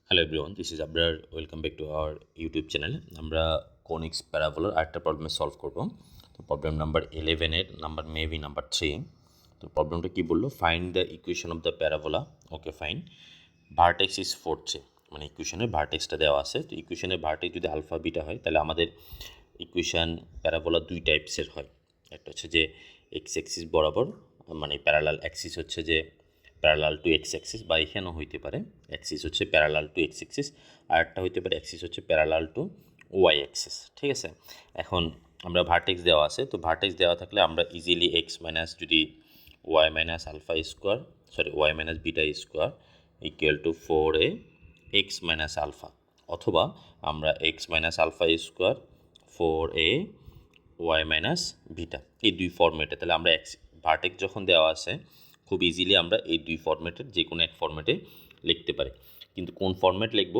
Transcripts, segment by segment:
Hello everyone, this is Abrar. Welcome back to our YouTube channel. আমরা conics প্যারাবোলার আরেকটা problem solve করব। তো প্রবলেম নাম্বার 11-এর নাম্বার মেবি নাম্বার 3। তো প্রবলেমটা কী বললো, find the equation of the parabola. Okay fine, vertex is 4 মানে ইকুয়েশনের ভার্টেক্সটা দেওয়া আছে। তো ইকুয়েশনের ভার্টেক্স যদি আলফা বিটা হয় তাহলে আমাদের ইকুয়েশান প্যারাবোলা দুই টাইপসের হয়। একটা হচ্ছে যে এক্স অ্যাক্সিস বরাবর, মানে প্যারালাল অ্যাক্সিস হচ্ছে যে প্যারালাল টু এক্স অ্যাক্সিস, বা এখানেও হইতে পারে অ্যাক্সিস হচ্ছে প্যারালাল টু এক্স অ্যাক্সিস, আর একটা হইতে পারে অ্যাক্সিস হচ্ছে প্যারালাল টু ওয়াই অ্যাক্সিস। ঠিক আছে, এখন আমরা ভার্টেক্স দেওয়া আছে, তো ভার্টেক্স দেওয়া থাকলে আমরা ইজিলি এক্স মাইনাস যদি y minus alpha square, y minus beta square equal to 4a x minus alpha, অথবা আমরা x minus alpha square 4a y minus beta, এই দুই ফর্মেটে। তাহলে আমরা ভার্টেক্স যখন দেওয়া আছে খুব ইজিলি আমরা এই দুই ফর্মেটের যে কোনো এক ফর্মেটে লিখতে পারি। কিন্তু কোন ফর্মেট লিখব,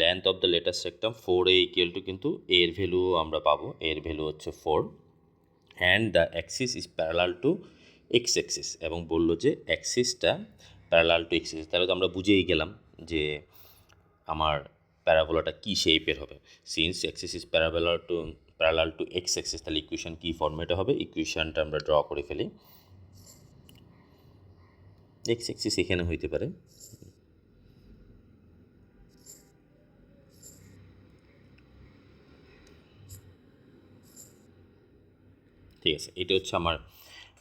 length of the latus rectum 4a equal to, কিন্তু এর ভ্যালু আমরা পাবো, এর ভ্যালু হচ্ছে 4, and the axis is parallel to x axis, এবং বললো যে অ্যাক্সিসটা প্যারালাল টু এক্স অ্যাক্সিস। তাহলে তো আমরা বুঝেই গেলাম যে আমার প্যারাবোলাটা কী শেপের হবে। Since Axis is parallel to x axis, তাহলে ইকুয়েশন কী ফর্মেটে হবে, ইকুয়েশনটা আমরা ড্র করে ফেলি। এক্স অ্যাক্সিস এখানে হইতে পারে, ঠিক আছে। এটা হচ্ছে আমার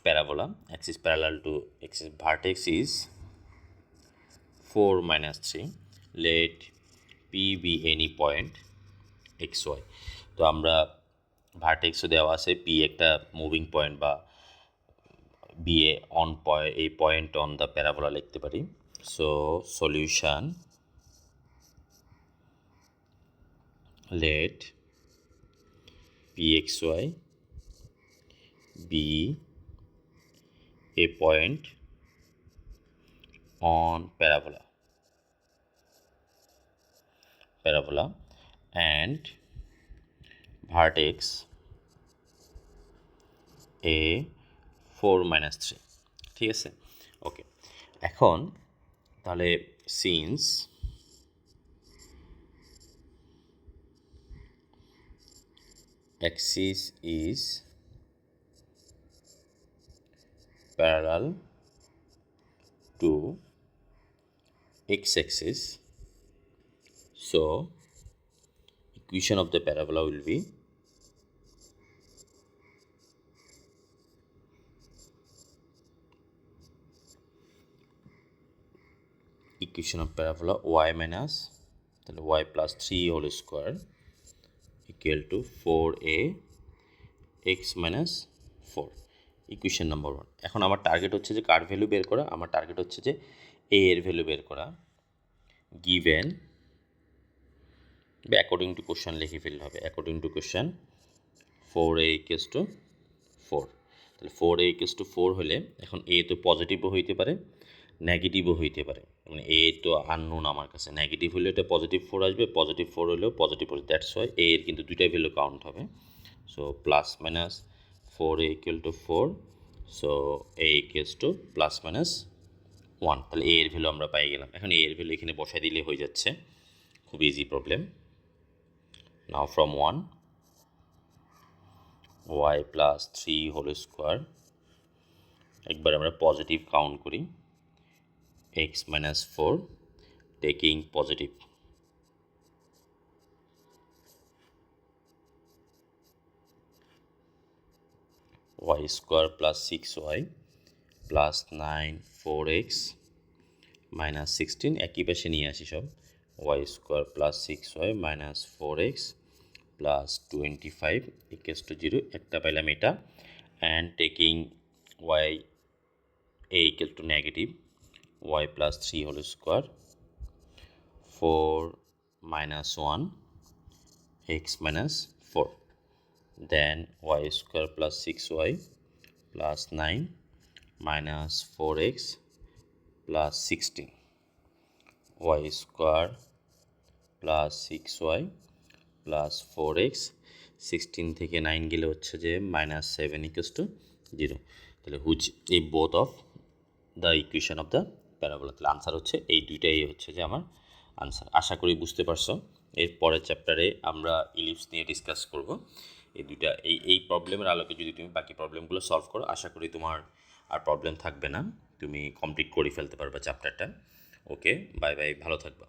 parabola, axis parallel to axis, vertex is 4 minus 3, let p be any point x y. তো আমরা ভার্টেক্সও দেওয়া আছে, পি একটা মুভিং পয়েন্ট বা বি এ অন পয়েন্ট, এই পয়েন্ট অন দ্য প্যারাবোলা লিখতে পারি। So solution, let pxy be a point on parabola and vertex a 4 minus 3। ঠিক আছে, ওকে। এখন তাহলে since axis is parallel to x-axis, so equation of the parabola will be equation of parabola y minus, তাহলে y plus 3 whole square equal to 4a x minus 4, equation number 1। এখন আমার target হচ্ছে যে কার value বের করা, আমার target হচ্ছে যে a এর ভ্যালু বের করা, গিভেন বা অ্যাকর্ডিং টু কোশ্চেন লিখে ফেলতে হবে। According to question 4a equals to 4, তাহলে 4a ইকুয়ালস টু 4 হলে এখন a তো পজিটিভও হইতে পারে নেগেটিভও হইতে পারে, মানে এ তো আননোন আমার কাছে। নেগেটিভ হলে এটা পজিটিভ 4 আসবে, পজিটিভ 4 হলেও পজিটিভ 4, দ্যাটস ওয়াই এ এর কিন্তু দুইটা ভ্যালু কাউন্ট হবে। So plus minus 4a equal two 4, so a equals to plus minus 1, তাহলে এ এর ভ্যালু আমরা পাই গেলাম। এখন এ এর ভ্যালু এখানে বসাই দিলে হয়ে যাচ্ছে, খুব easy problem. Now from 1 y plus 3 whole square, একবার আমরা পজিটিভ কাউন্ট করি, x minus 4 taking positive, y square plus 6y plus 9 4x minus 16, একই পাশে নিয়ে আসি সব, y square plus 6y minus 4x plus 25 equals to 0, একটা পাইলাম এটা, and taking y a equal to negative, y plus 3 whole square 4 minus 1 x minus 4, then y square plus 6y plus 9 minus 4x plus 16, y square plus 6y plus 4x, 16 থেকে 9 গেলে হচ্ছে যে minus 7 equals to 0, তাহলে which এই both of the equation of the parabola, তাহলে answer হচ্ছে এই দুইটাই হচ্ছে যে আমার আনসার। আশা করি বুঝতে পারছো। এর পরের চ্যাপ্টারে আমরা ইলিপস নিয়ে ডিসকাস করব। এই দুইটা এই প্রবলেমের আলোকে যদি তুমি বাকি প্রবলেমগুলো সলভ করো, আশা করি তোমার আর প্রবলেম থাকবে না, তুমি কমপ্লিট করে ফেলতে পারবে চ্যাপ্টারটা। ওকে, বাই বাই, ভালো থাকবা।